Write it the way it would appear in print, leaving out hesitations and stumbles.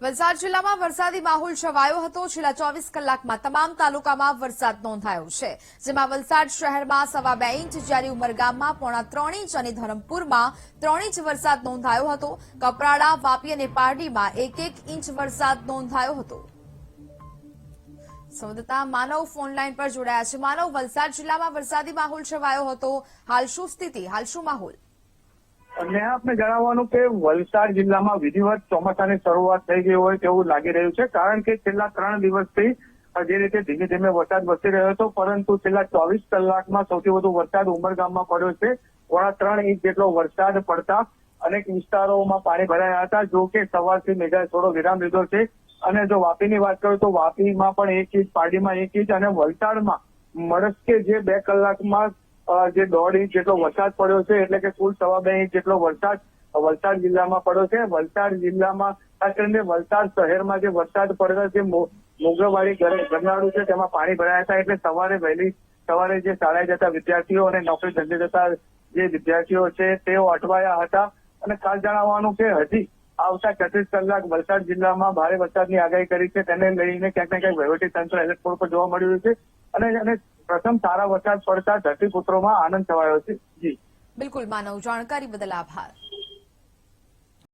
વલસાડ જિલ્લામાં વરસાદી માહોલ છવાયો હતો। છેલ્લા 24 કલાકમાં તમામ તાલુકામાં વરસાદ નોંધાયો છે, જેમાં વલસાડ શહેરમાં 2.5 ઇંચ, જ્યારે ઉમરગામમાં 3.25 ઇંચ અને ધરમપુરમાં 3 ઇંચ વરસાદ નોંધાયો હતો। કપરાડા, વાપી અને પારડીમાં 1-1 ઇંચ વરસાદ નોંધાયો હતો। સંવાદદાતા માનવ ફોનલાઈન પર જોડાયા છે। માનવ, વલસાડ જિલ્લામાં વરસાદી માહોલ છવાયો હતો, હાલ શું સ્થિતિ, હાલ શું માહોલ? અને આપને જણાવવાનું કે વલસાડ જિલ્લામાં વિધિવત ચોમાસાની શરૂઆત થઈ ગઈ હોય તેવું લાગી રહ્યું છે, કારણ કે છેલ્લા 3 દિવસથી જે રીતે ધીમે ધીમે વરસાદ વરસી રહ્યો હતો, પરંતુ છેલ્લા 24 કલાકમાં સૌથી વધુ વરસાદ ઉમરગામમાં પડ્યો છે। 3.25 ઇંચ જેટલો વરસાદ પડતા અનેક વિસ્તારોમાં પાણી ભરાયા હતા। જો કે સવારથી મેઘાએ થોડો વિરામ લીધો છે। અને જો વાપીની વાત કરું તો વાપીમાં પણ 1 ઇંચ, પારડીમાં 1 ઇંચ અને વલસાડમાં મળસ્કે જે 2 કલાકમાં જે 1.5 ઇંચ જેટલો વરસાદ પડ્યો છે, એટલે કે કુલ 2.5 ઇંચ જેટલો વરસાદ વલસાડ જિલ્લામાં પડ્યો છે। વલસાડ જિલ્લામાં ખાસ કરીને વલસાડ શહેરમાં જે વરસાદ પડ્યો, જે મોગરવાડી ગરનાળું છે તેમાં પાણી ભરાયા હતા, એટલે વહેલી સવારે જે શાળાએ જતા વિદ્યાર્થીઓ અને નોકરી ધંધે જતા જે વિદ્યાર્થીઓ છે તેઓ અટવાયા હતા। અને ખાસ જણાવવાનું કે હજી આવતા 36 કલાક વલસાડ જિલ્લામાં ભારે વરસાદની આગાહી કરી છે, તેને લઈને ક્યાંક ને ક્યાંક વહીવટી તંત્ર એલર્ટ મોડ પર જોવા મળી રહ્યું છે। અને પ્રથમ સારા વરસાદ પડતા ધરતીપુત્રોમાં આનંદ છવાયો છે। જી બિલકુલ માનવ, જાણકારી બદલ આભાર।